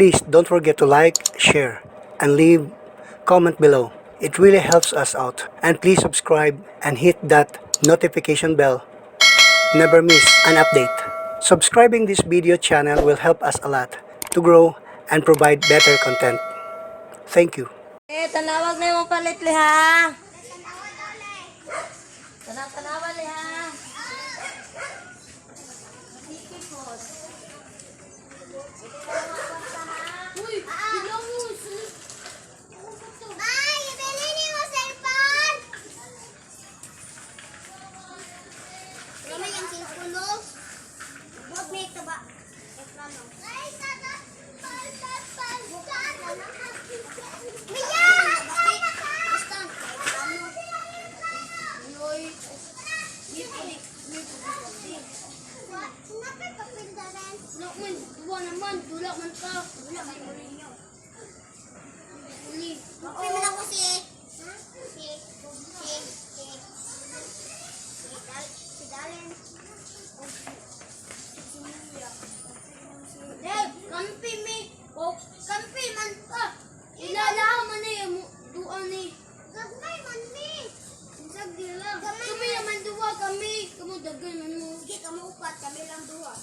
Please don't forget to like, share, and leave comment below. It really helps us out. And please subscribe and hit that notification bell. Never miss an update. Subscribing this video channel will help us a lot to grow and provide better content. Thank you. Tanawag na yung palit liha. Tanawag liha. Uy, bilang mo. Ay, ibili niyo mo cellphone. Lama yung cellphone mo. Huwag may ito ba? Ay, naman, tulak man ka. Wala may Mourinho. Uli. Okay mo lang ko si Dalen. Dave, kampi mi. O, kampi man ka. Ilalaw man na yung duan ni. Gagmay man mi. Sagdi lang. Kami naman duwa kami. Kamu dagan man mo. Sige, kamu upat. Kami lang duwa.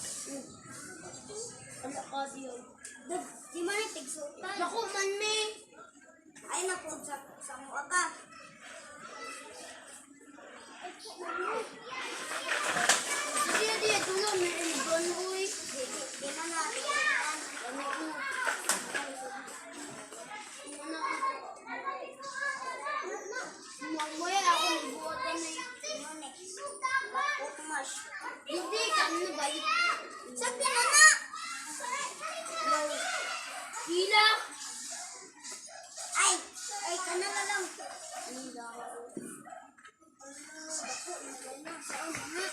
Ano ka diyo? Di man yung tigsutan. Naku man mi. Ay naku, sa mua ka. Sige, di, tulong. May ibon, uy. Di na natin. Ano ko? Mamaya ako nagbuwatan na yung Bakutmash. Hindi, kanino ba yun? Sabi mo na! Hila! Ay! Ay, kanala lang. Hila ako. Saan na?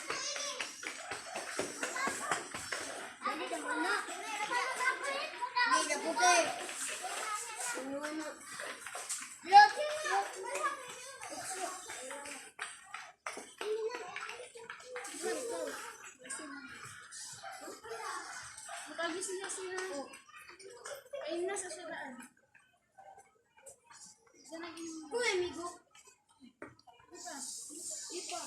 Dali naman na. Hindi na puti. Ano na? Look! Makagising na sila. Ayun na sa siraan. Saan naging... Uy, amigo. Ipa.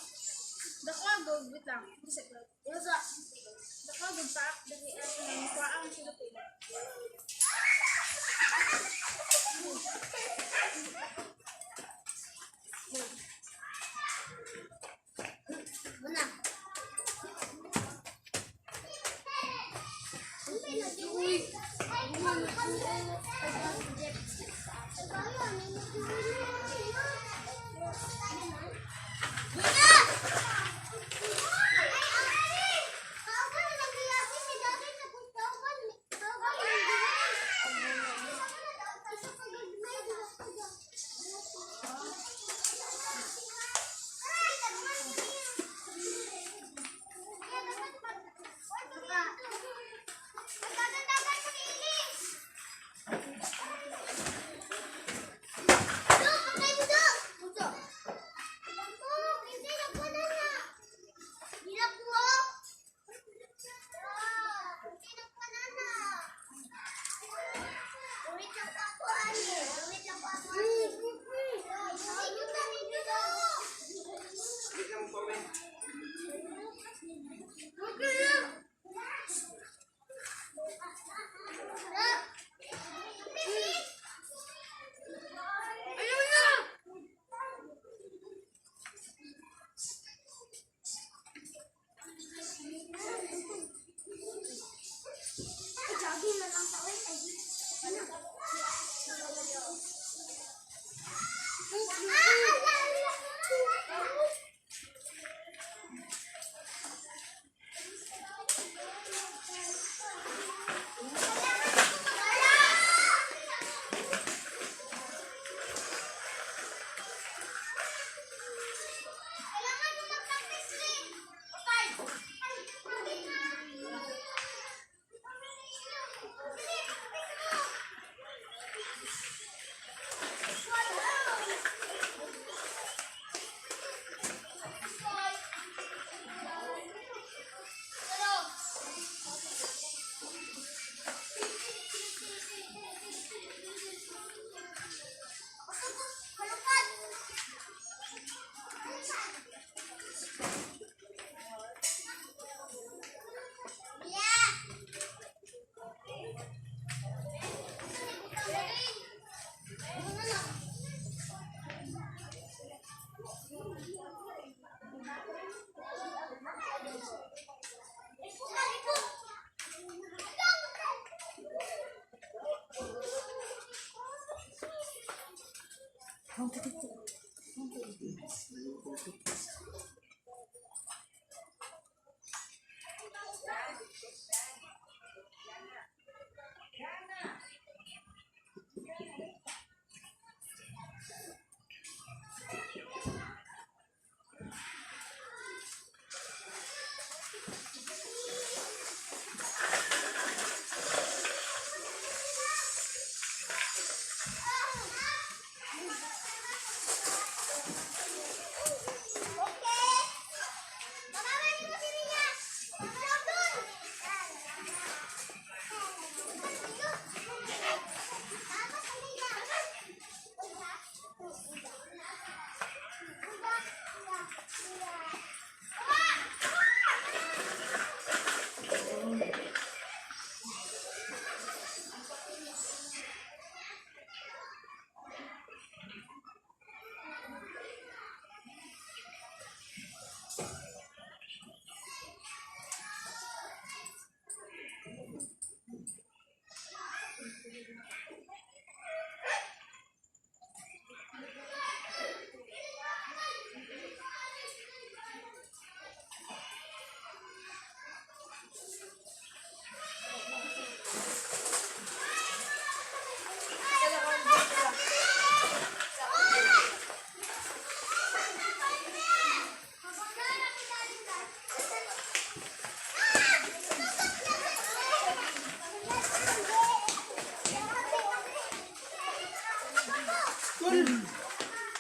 Dakagog. Wait lang. Bisa ko. Yosa. Dakagog pa. Dari ang kwaang sila pila. Mana?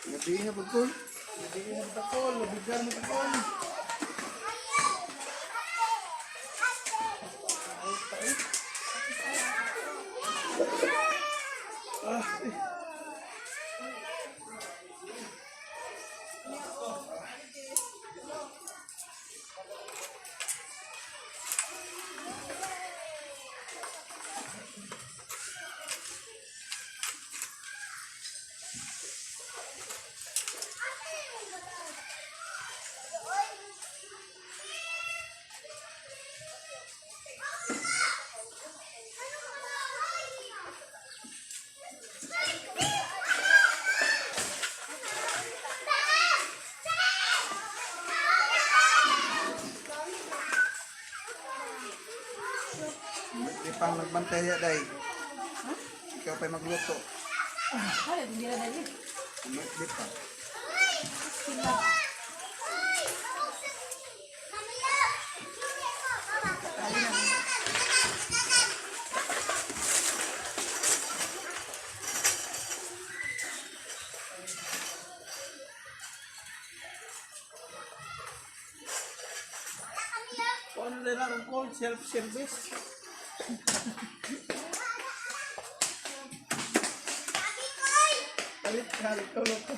Labi nga pagkol. Labi nga pagkol. Labigan mo pagkol. Di pang nagbantay ya day. Ikaw pa'y magluto. Kaya, hindi na dali. Di pa. Ano nila ang call? Self-service? Palit ka, luto.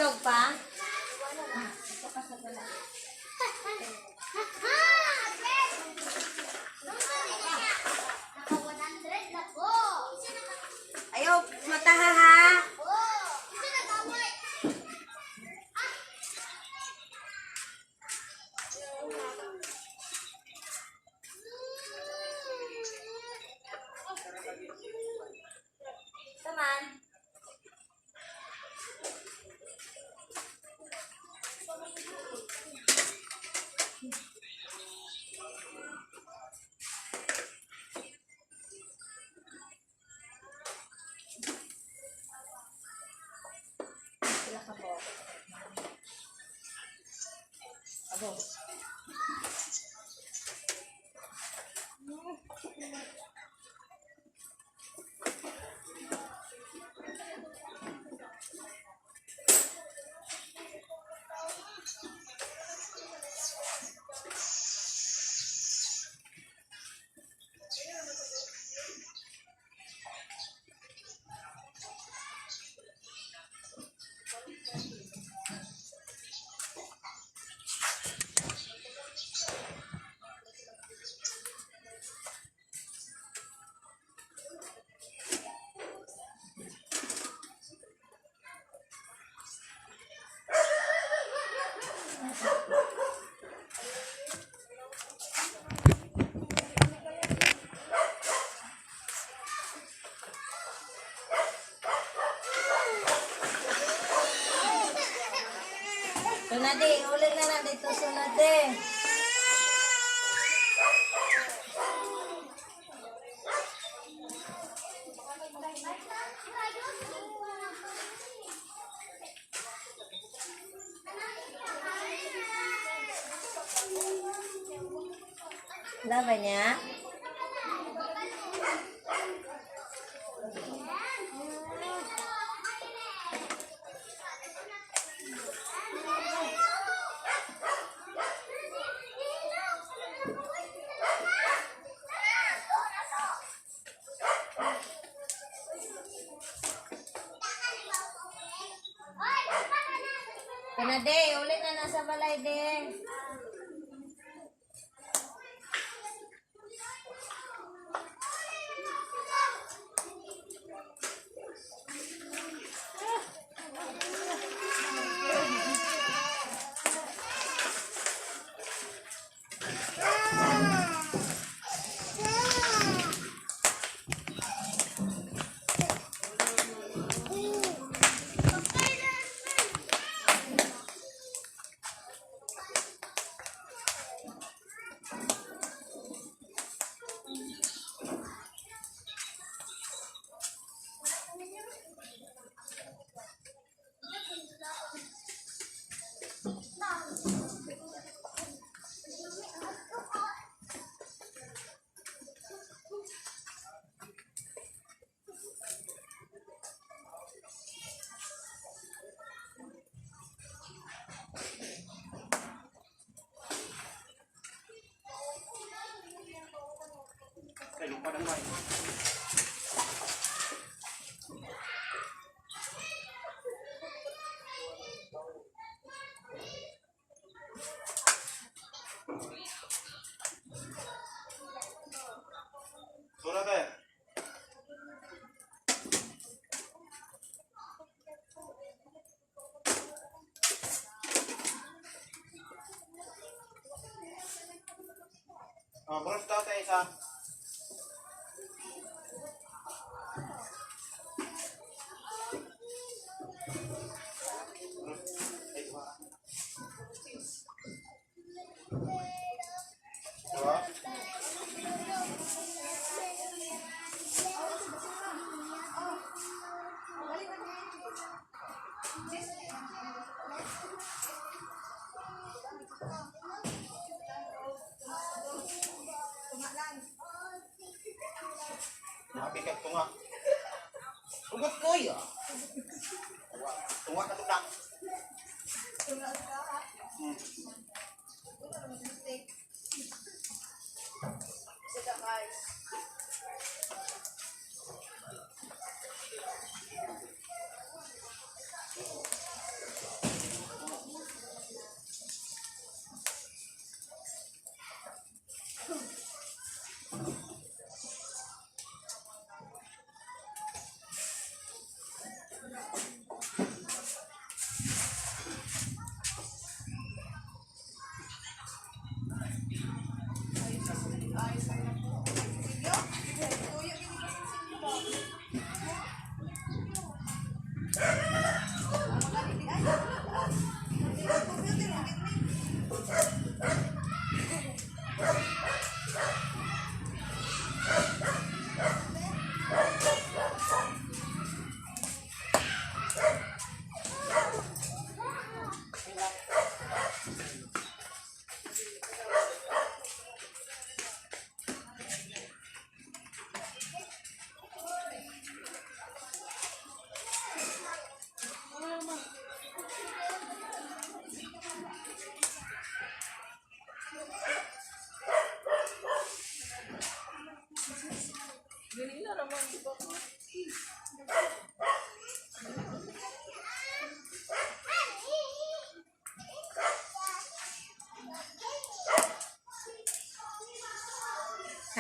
Tulog pa? Ayaw, mataha ha. Taman. Sila ka po. Abo. Sunade, ulit na lang dito, sunade. Laban niya? Sunade, ulit na nasa balay din. Bros daw tayo isa. Napikat ko nga. Ugot ko ya. Tunga ka tutak.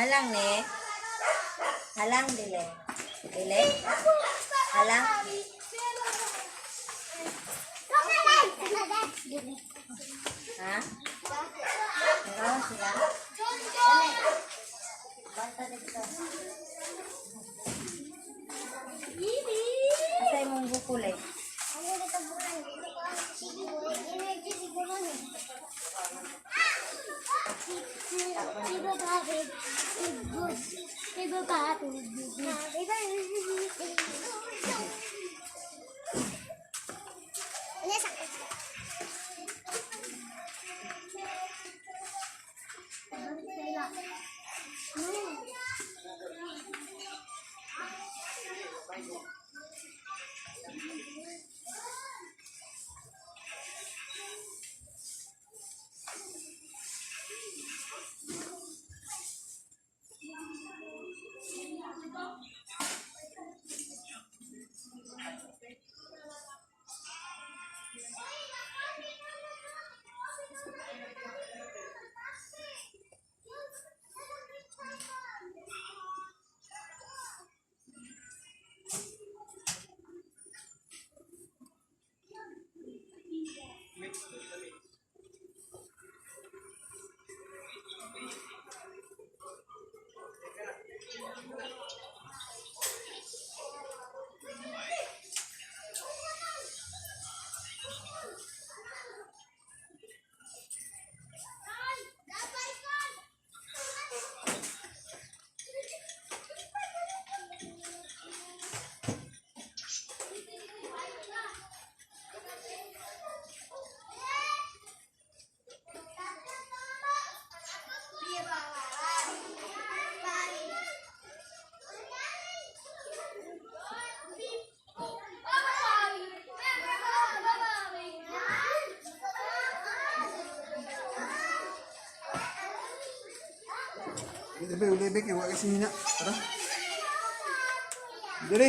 Halang ni. Halang dili. Dili. Halang. Ha? Ikaw sila. Banta dito. Asay mong bukulay. Lebih, lebih ke buat kat sini nak. Tara. Jadi.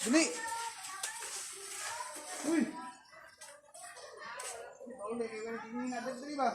Jadi. Ui. Boleh ke sini nak beli bah.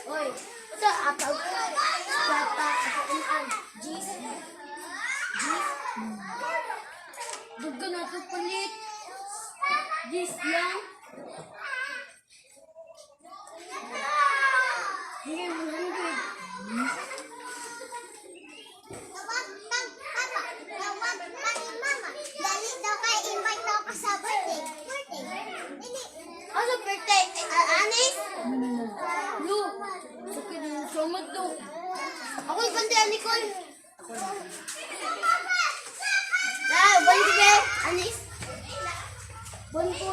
Oy, ito ataw. Kata an jis. Jis. Dugo na to palit. Jis lang. Hindi mo hanggang. Ano birthday? Anis? Lu, sakit yung sumot to. Ako yung bandayan ni Col. Bandi be, Anis? Bandi.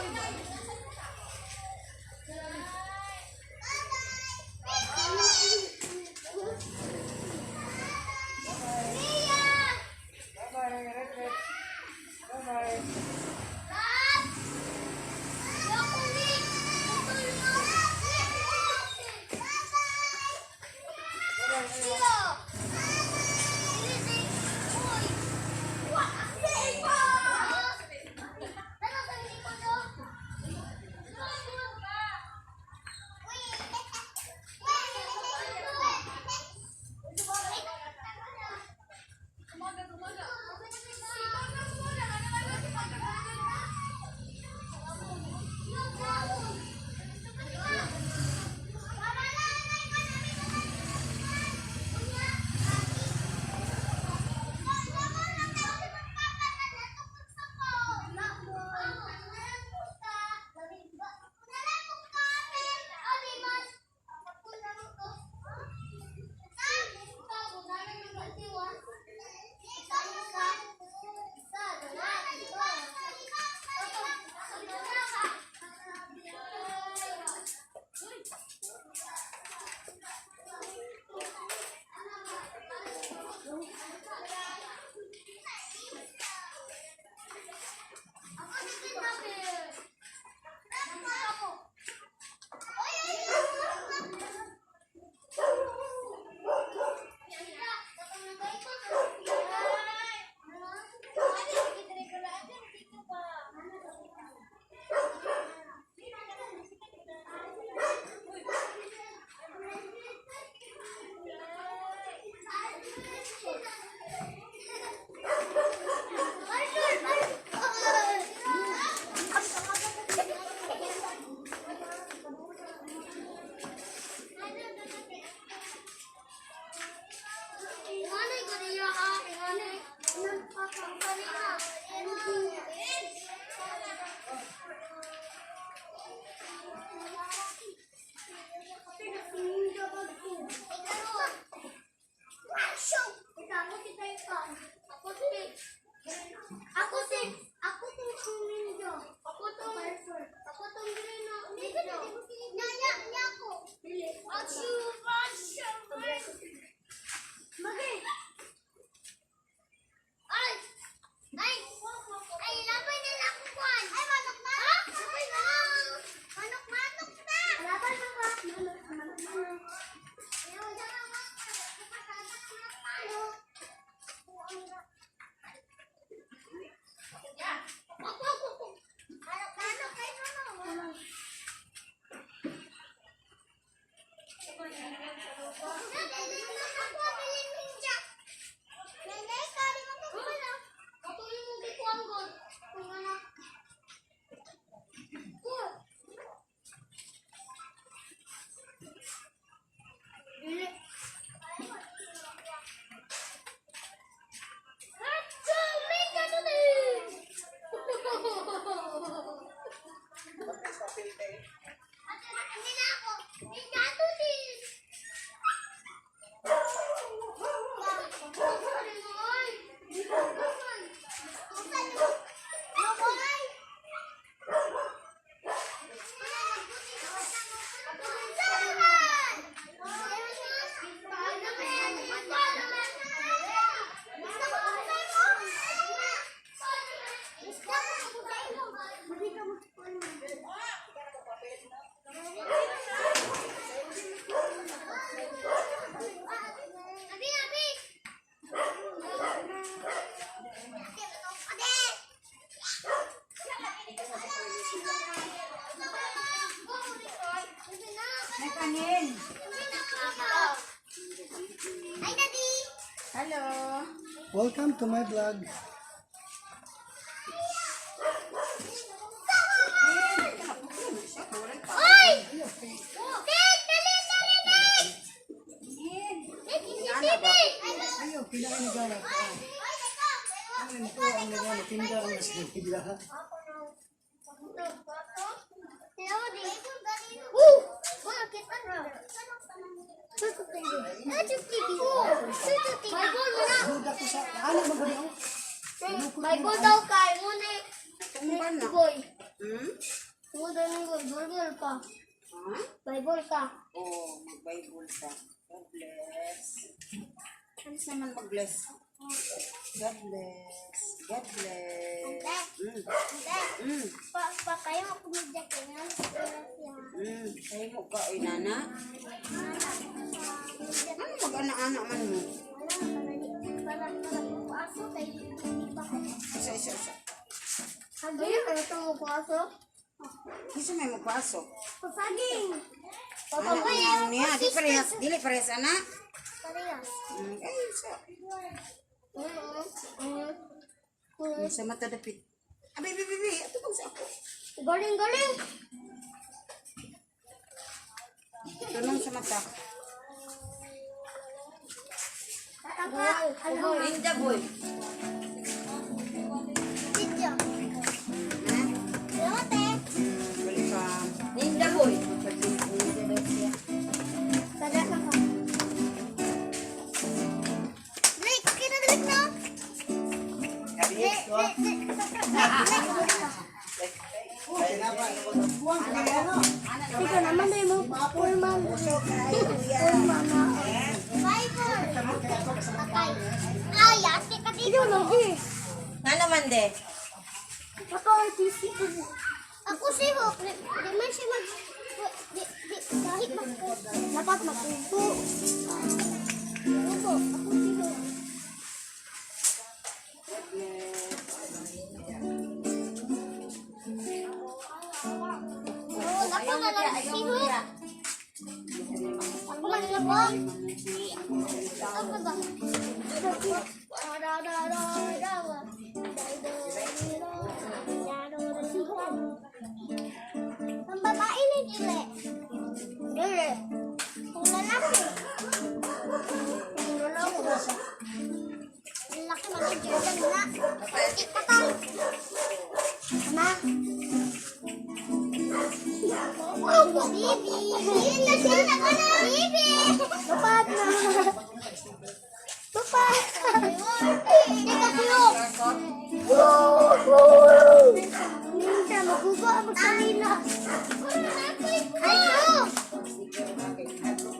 Magi! Ay! Ay! Ay, labay na lang kung kuhan! Ay, manok-manok! Sabay na! Manok-manok na! Labay na ba? Manok-manok. Manok-manok kayo, manok! May kanin. Hi, Daddy! Hello. Welcome to my vlog. Oy! Dad! Dali! Dali! Dali! Ayaw, kinain na gaya. Ano ito ang nagano, tinda ang nasibigla. Budak ko sa, ano maguli ako? Bible daw kay mo na Tumban na. boy. Hmm? Mo daw ng Bible pa. Ha? Bible ka. Oh, mag-Bible ka. God bless. Ano naman mag-bless? God bless. God bless. Mm. Pa kayo ako magjakingan. Kayo mo ka, oy, nana? Ano mag-ana-ana man mo? Isa. Hagi, ano ito mo pasok? Isa may magpasok. Pasaging. Ano ang niya? Dili parehas, ana? Parehas. Ay, isa. Sa mata dapit. Abi. Ito bang sa ako? Galing. Tunong sa mata. Linda boy. Video. Ha? Lote. Welcome. Linda boy. Sada ka ka. Like, kinadalik na. Ikaw naman na yung Pullman. Pullman na. Bible. Patay. Ay, ate ka dito. Lagi. Nga naman de. Ako ay PC. Ako si Hope. Di man siya mag... Kahit dapat magpupo. Ako si Hope. Ako na lang si Hope. Ako lang lang po. Ako ba? Ang babae ni Dile. Dile. Ang lalaki. Ang lalaki. Ang laki mag-Jordan na. Ikatang. Ma. Bibi! Yun na siya na ka na! Bibi! Lupad na! Lupad! Hindi ka kulok! Ninja, magugo ang magsalina! Ay, ko!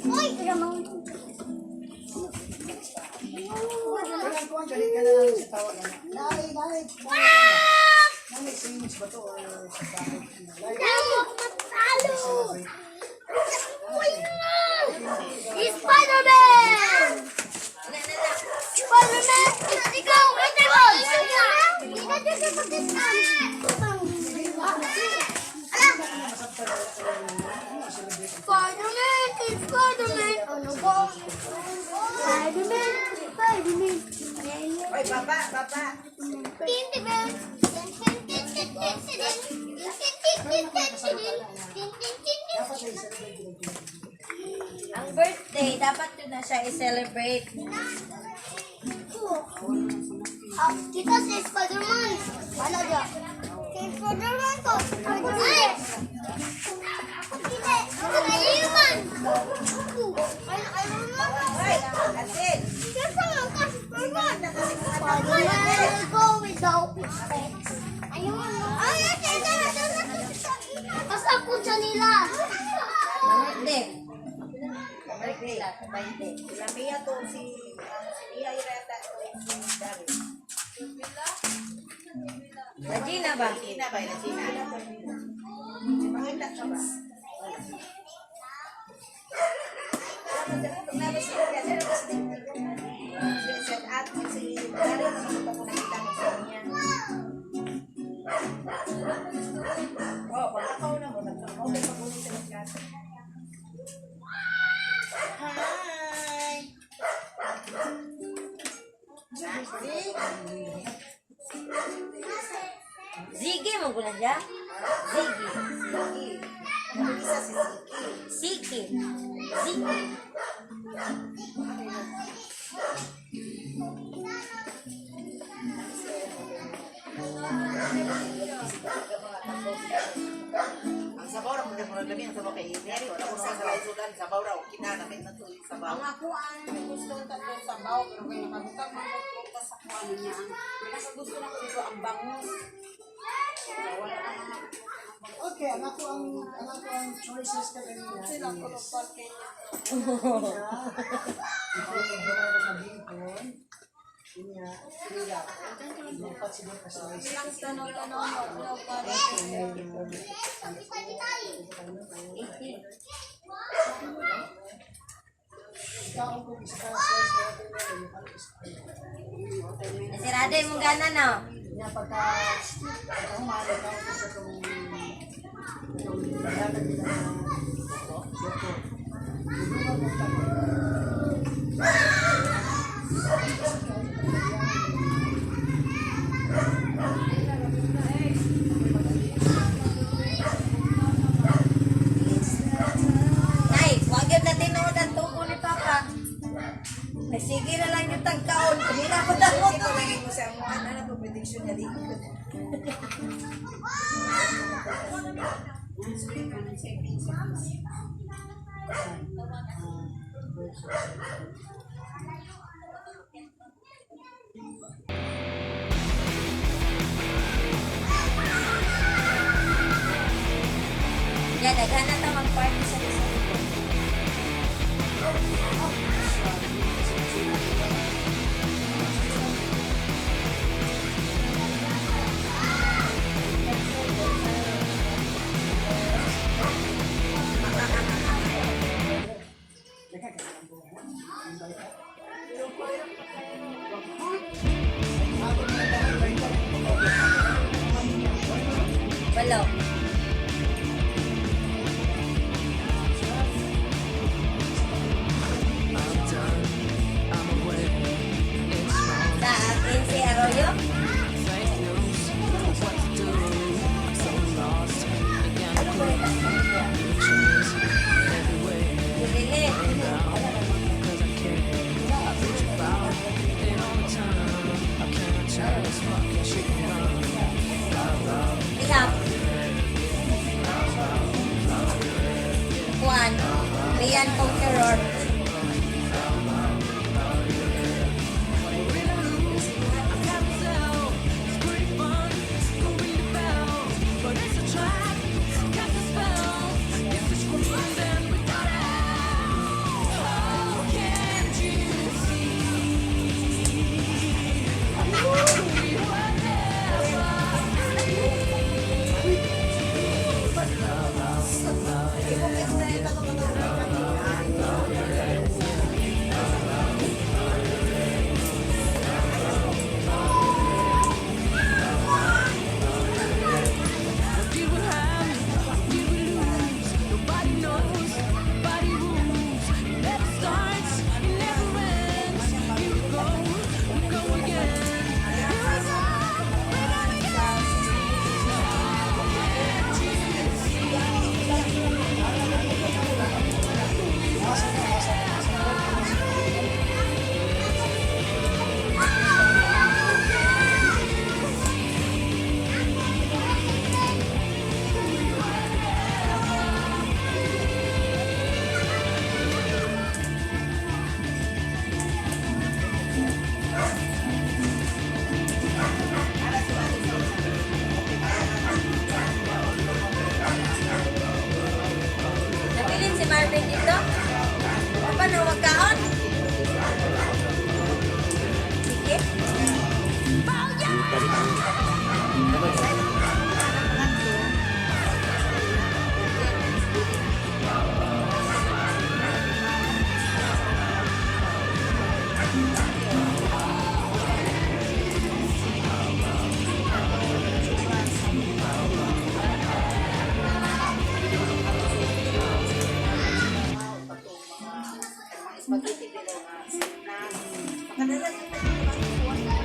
Uy, ramang. Kailan ko ang galit ka na lang sa tawa na. Dali. Nangit singis ba to or sa bakit? Matalo! Spider-Man! Spider-Man! Ikaw! Spider-Man! Spider-Man! Ano ba? Spider-Man! Spider-Man! Oy, baba. Tintin! Ang birthday, dapat yun na siya i-celebrate. Kita si Spider-Man. Ano dia? Si Spider-Man to. Ay! Ako hindi. Ako na iwan. Iron Man. Oy, asin. Kasi lang ka Spider-Man. Spider-Man will go without respect. Ayun. Ay, basta ako dyan nila. Hindi. Birthday lang, 20. Sila Mia to si Mia Irata to si David. Regina ba? Regina. Mangita ka ba? Oh, pagkakaw na mo, nagkakaw na pag-ulit sa nagkasa. Hi! Ziggy mo guna siya? Ziggy. Isa si Ziggy. Ziggy. Ang sabaw ra pud mo gabi ang sabaw kay Neri wala ko sa sabay sudan sabaw ra o kinanamit na to yung sabaw. Ang ako ang gusto ng tatlong sabaw pero kaya nakabutang man ko sa kuano niya. Mas gusto na ko ito ang bangus. Wala na mga Okay, ang ako ang choices ka kanina. sila ko ng parke. Ito yung gawin na mabingkon. Inya, sila. Mapat sila ka sa isa. Ang tanong-tanong mo para Ikaw kung isa ka sa isa. Sirade mo gana no. Inya pagka humali ka sa itong dagat nila na loko. Nay, wag yun na tinuod ang tubo ni Papa. Ay, sige na lang yung tagkaon. Hindi na ako takot. Ito lagi mo sa mga ano na prediction niya dito. Yan, daghan na tamang party sa isa. Walo. Sa akin si Arroyo. Ano po rin ang pamilya? Lili. Ihap. Juan. Rian Conqueror. spaghetti below na makadala yung pagkakuha.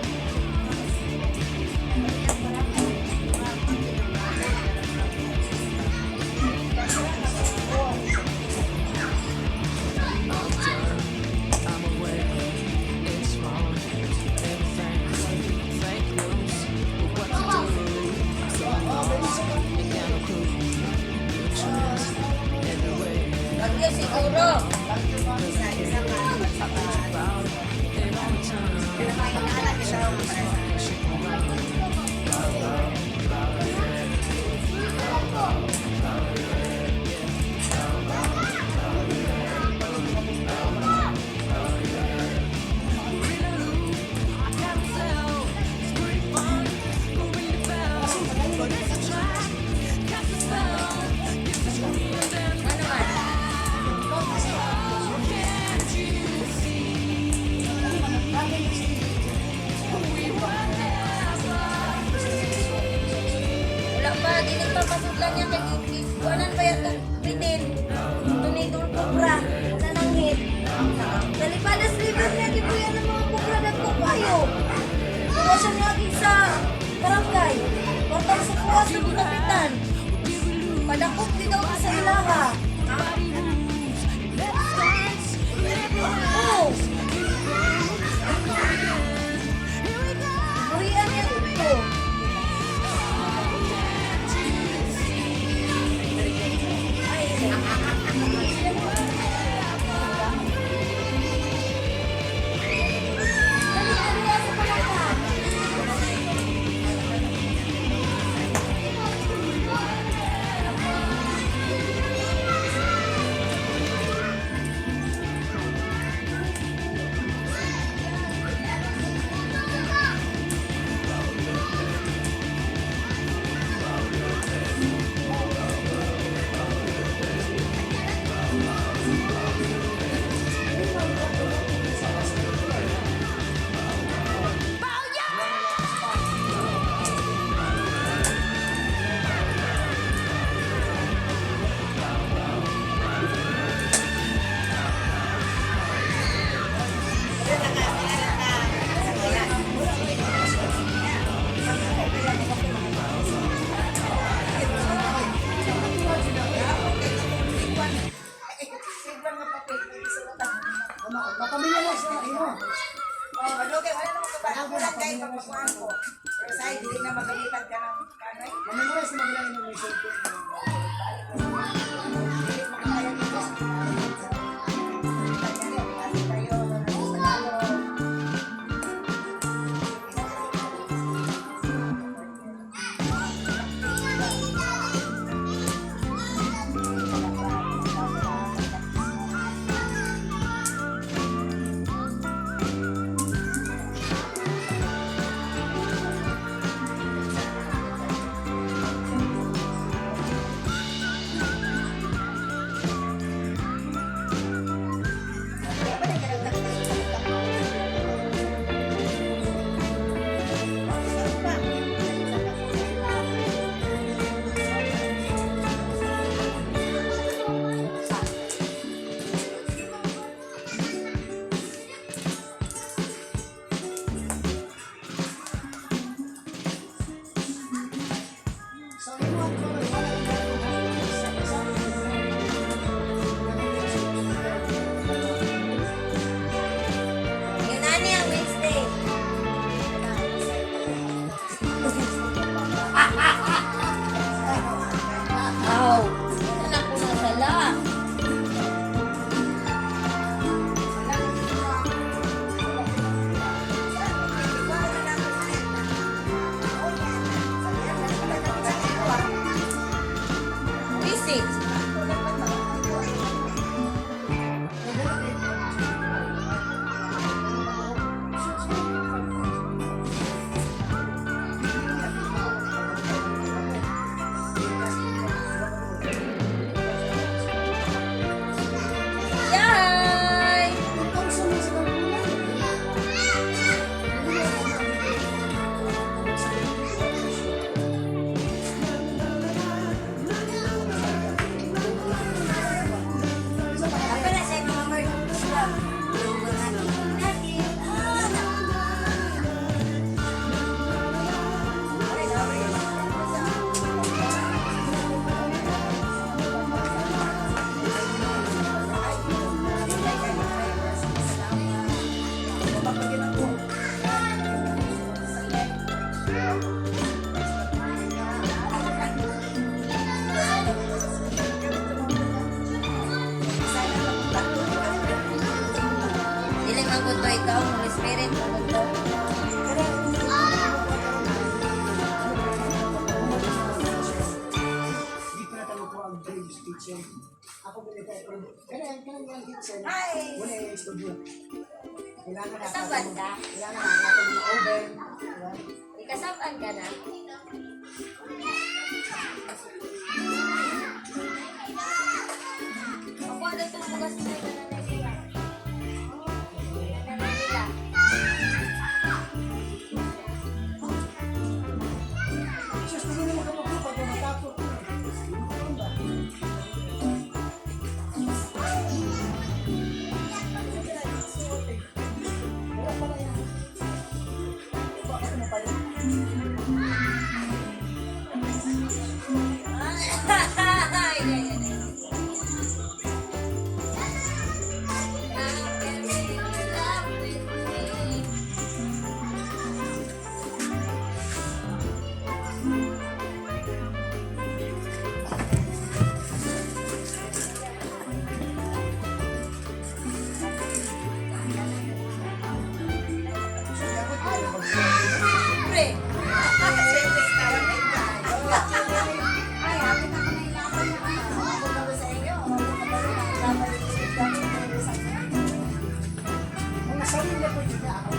Bagyo siguro. Isa-isa ka magpapaan. Pero may inaalat siya ang Wala pa, di nagpapasok lang niya kay Kuanan pa yan itong bitin. Tunidor kubra. Nananghit. Nalipadas liver niya, di po yan ang mga kubra na kukayo. Kuha siya lagi sa barangay. Portal sa kuha sa kapitan. Padakot di daw sa ilaha. Oh! Burian yan ito. Mapamilya na sa ino. Oh, malugay, wala naman kabahan kahit pagpakuhan ko. Pero sa'yo, hindi na magalitan ka ng kanay. Mamimores na maglain ng result. po to ikaw, Holy Spirit, po to. Hindi pa natawag ko ang previous kitchen. Ako pinita kaya yung kitchen. Wala yung studio. Kailangan na Kasaban ka? Kailangan na natin yung oven. Diba? Ikasabaan ka na? Ako ano itong bukas na ito na nila. Na nila. Sus, hindi naman ka magpapag na matapos. Wala pala yan. Bakit mo pala? Ay, ay, ay. Pre. Mga sarili na po dito ako.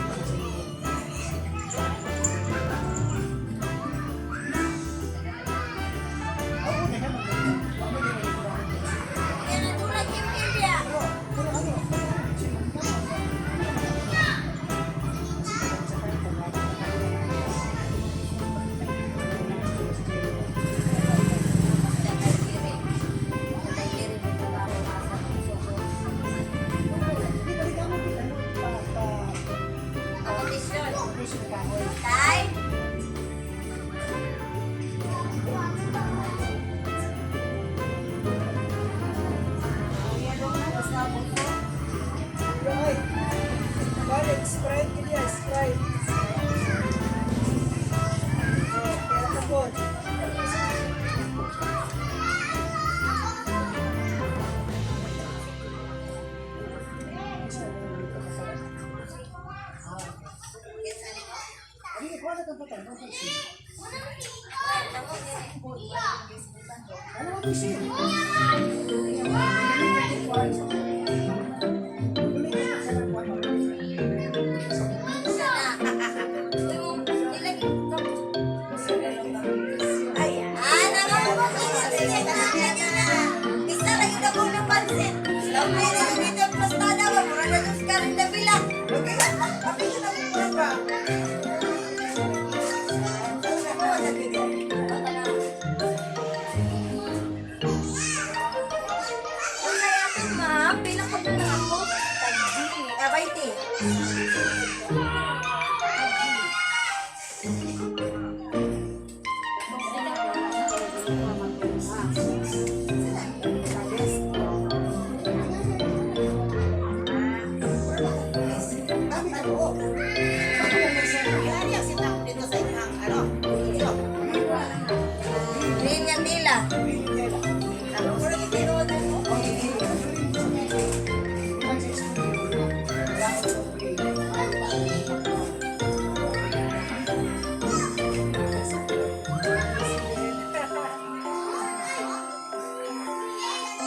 Oo, na naman. Yan ang tulad yung Biblia. Tay? Sprite, Ilya, Sprite. Kaya kapot. Hindi, kuha na itong patay. Ano ang pisil? Linya tila.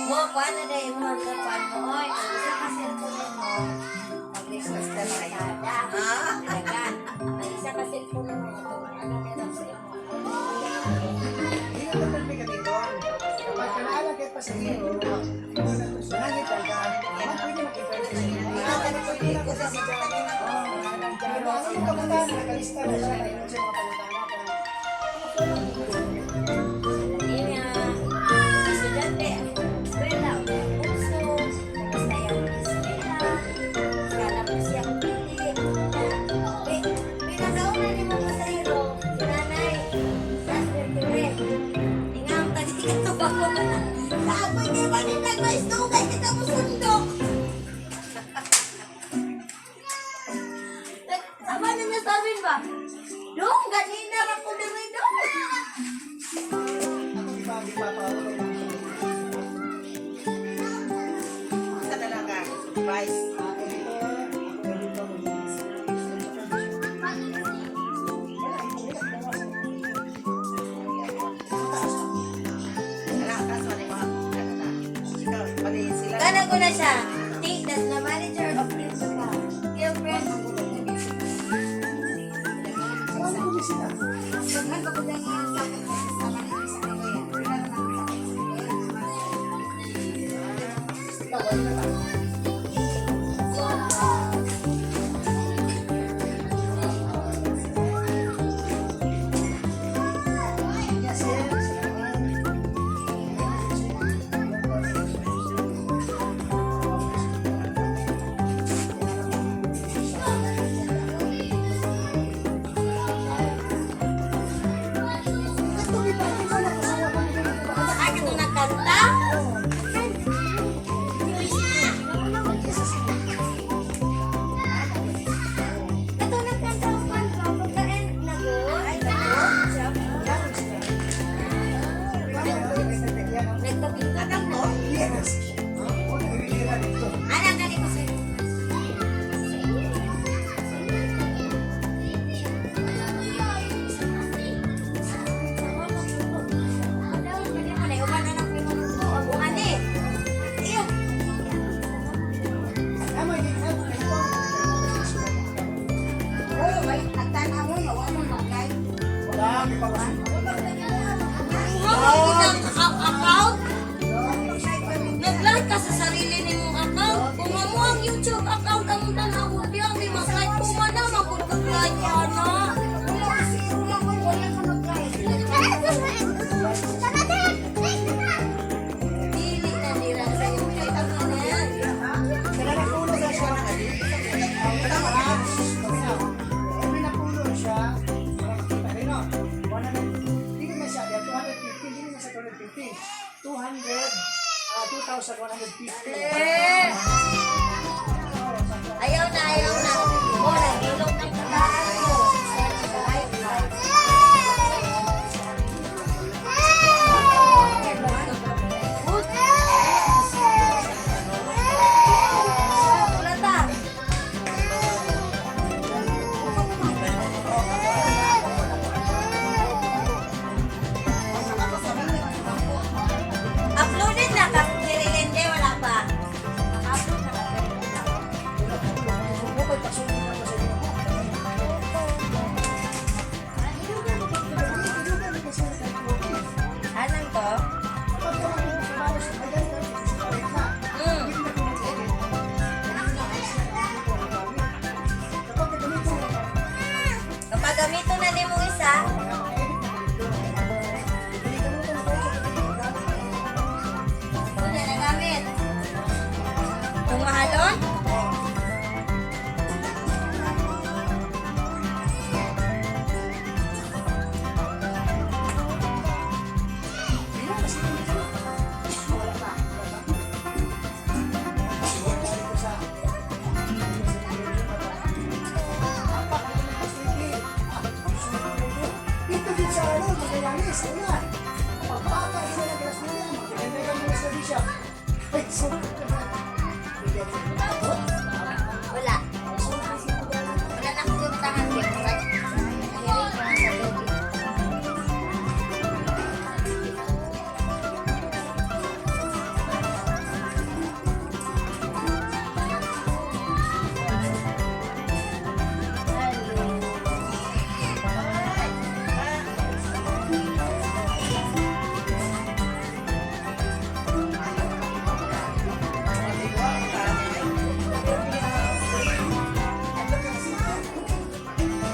Mo, kuha na dahil mo ang kapan mo. Oy, ang isa ka cellphone mo. Mag-business ka na kaya. Alagan. Ang isa ka cellphone mo. Ano nila sa iyo? Hindi na naman bigatin doon. Kapag kanaalag kayo pa sa iyo, manangit ka ka, naman pwede makipwede sa iyo. Pwede na ko sa mga pero ang mga kabataan, nakalista na siya, mayroon siya mga panatanapan. Linya. Estudyante. Eskwela. Puso. Nagkasayaw ng eskwela. Kala mo siya kung hindi. Pinakauna ni mo pasahero. Si nanay. Jasper Ture. Ingam, tadi ito ba ko na? Saapoy kayo ba ni nagmaistugay? Kita mo sundok. Sama na niya sabihin ba? Dong, ganina ka po na may dong. Ako di ba pa ako Sa talaga, vice. ako dito, ko na siya. Think that the manager of principal. Girlfriend. Ano ko din sila? Tawag na lang. Yes, yes. Ay, ito nagkanta? Ito nagkanta ang kanta. Pagkain na go. Ay, nagkabingkatang mo? Yes. Oh, nagpipira dito. Anak, galing ko sa'yo. Ano, hindi na ito. Wala, may pagkasin. Nag-like ka sa sarili ni mong account. Kung mo ang YouTube account ang tanaw niya, may mag-like ko man na, mag-like ka na. Dili na nila sa iyo. Kahit ang ano yan. Kaya napulo na siya. Kami napulo siya. Hindi na siya. 250. Hindi na siya 250. 2,150. Ayaw na, ayaw na. O, nag-ilong ng kataan mo. Ulata. Uploaded na ka, Kirilinde, wala pa. Upload na ka. Anong to? Kapag gamito na din mo isa, una na gamit. Kung mahalon, Ito din sa ano, magayanis. Ayan. Pagpaka, isa na gas nila. Magkailangan mo sa bishop. Ay, so. wala. Wala na akong guntahan. Nahilig ko na sa lobby.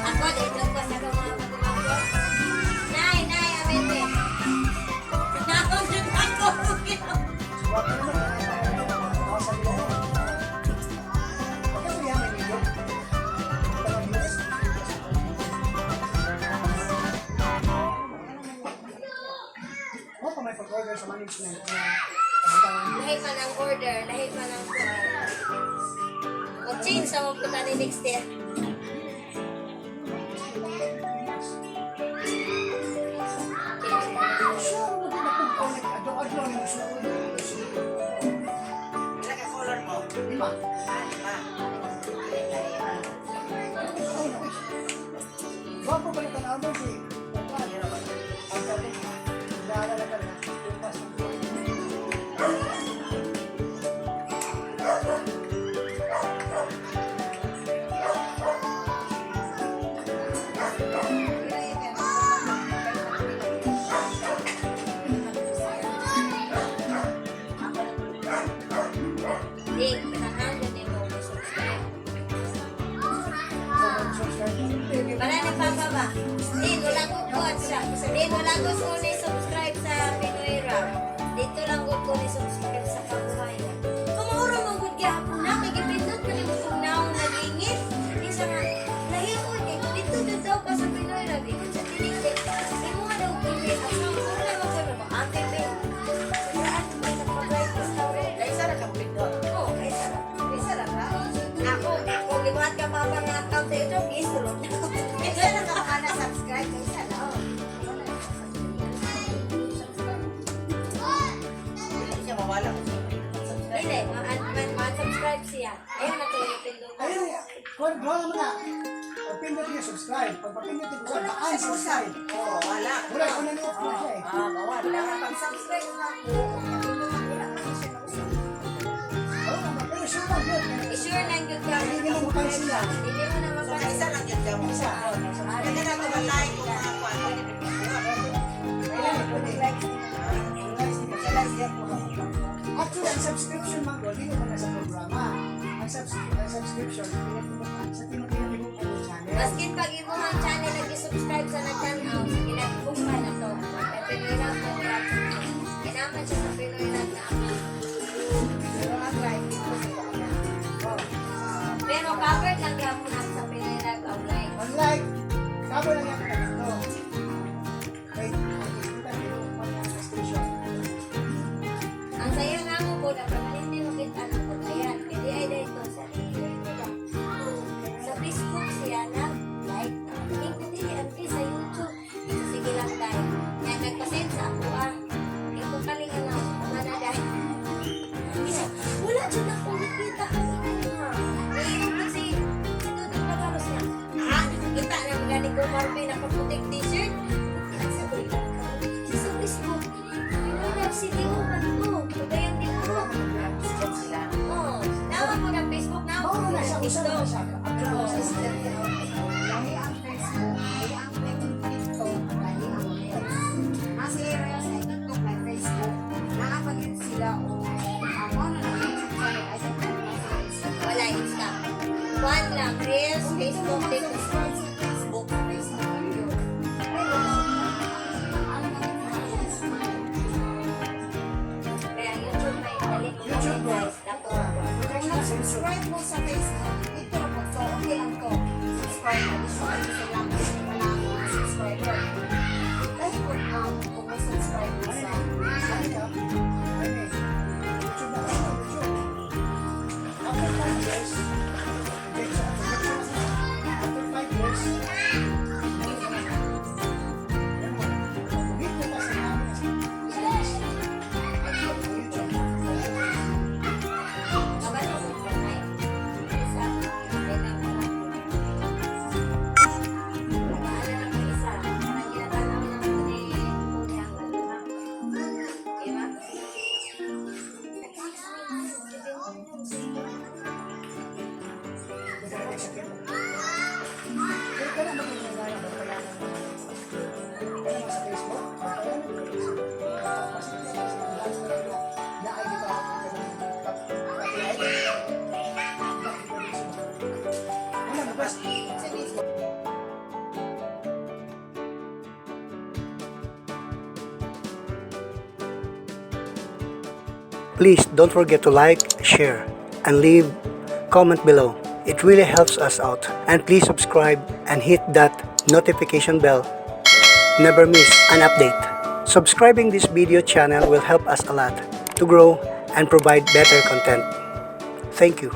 Ako, dito ko sa mga magulang. Nay, nay, amete. Nakakonsult ako. Wag ka naman. Ako sa iyo. Bakit siya may nilo? O, kung may pag-order sa management na Lahi pa ng order, lahi pa ng mag-change sa mga punta ni next year. sure, wag na kung adlo-adlo yung suod. Ilan ka color mo? 5. 5. Guwapo pa ito na ako si ang galing. Naalala ka na. Tumas ng Ganahan gani mo subscribe. Subscribe. Wala na pababa. Wala ko siya. Wala ko ni subscribe sa Pinoy Rap. Dito lang ko ni subscribe sa Kabuhayan. Kumuro mo gud gyapon na kay gipindot ko ni busog naong nagingit. Isa nga nahimol kay dito daw ka sa Pinoy Rap. Sa tinig. Imo nga daw pili at ang wala mo ko mo. Ate pe. Saan ba sa pag-live restaurant? Ay, isa na kang pindot. Oh, ay sarap. Isa na ka? Ako gibuhat ka pa nga account sa YouTube, gisulod. Isa na ka baka na-subscribe. Isa na. Hindi siya mawala kung sino subscribe. Hindi, man-subscribe siya. Ayun na to yung pindot. Ayun, kung wala mo na, pindot niya subscribe. Pag papindot niya Wala subscribe, ka siya unsubscribe. Oo, wala. Wala ko na niya siya eh. Mawala. Pag-subscribe na ako, pindot na nila kasi siya na-usap. Oo naman, pero sure lang yun. I-sure na yung ka. Hindi mo mapansin lang. Hindi mo na So, mapansin. isa lang yun siya mo. Isa. Hindi na ito malay kung mga kwan. Pwede Actually, ang subscription man ko, hindi naman nasa programa. Ang subscription, sa tinutulong ko ang channel. Maskin pag imo ang channel nag-subscribe sa nagtanaw, ginagpong pa na to. May Pinoy Rap mo yan. Ginaman siya sa Pinoy Rap na ako. Pero ang live, dito sa kanya. Pero covered lang yan mo sa Pinoy Rap online. Unlike, cover lang yan na ito. Wait, makikita niyo ang station. Ang saya nga mo po, napamalindi mo kita ng pagkayan. Hindi ay dito sa Facebook siya na like. Hindi ang sa YouTube. Sige lang tayo. Yan, nagpasend sa ako Hindi ko kalingan lang. Wala dahil. Wala dyan ako nakita. Mayroon kasi ito nagpagalos niya. Nakikita na mga ni Marvin nakaputing t-shirt. Sabi ko, sa Facebook. Nagsitinguhan ko. Kaya hindi ko. Sila. Oo. Nawa ko ng Facebook. Nawa ko Oo, ng nasa usa na TikTok. siya. Lahi ang Facebook, lahi ang TikTok, lahi ang Reels. Kasi Reels ay TikTok ay Facebook. Nakapagin sila o ako na sorry, ay sa Facebook. Wala Insta. One lang. Reels, Facebook, TikTok. Facebook, Facebook, yun. Kaya YouTube may balik. YouTube mo. Dako. Kung nag-subscribe mo sa Facebook, ito na po to, okay lang to. Subscribe na, gusto ko sa lang kasi wala akong mga subscriber. Dahil kung may subscribe mo sa Ano ka? Ano eh? YouTube na kayo, YouTube. After 5 years, okay, so after 5 years, big na kasi namin sa YouTube. Kabalo ko sa kay. Isa. Kaya ko lang. Nag-aalala ng isa. Parang ginatanaw ng ni Kuya ang lima. Diba? Kaya ka lang magkakilala ba kaya naman sa Facebook? Please don't forget to like, share, and leave comment below. It really helps us out. And please subscribe and hit that notification bell. Never miss an update. Subscribing this video channel will help us a lot to grow and provide better content. Thank you.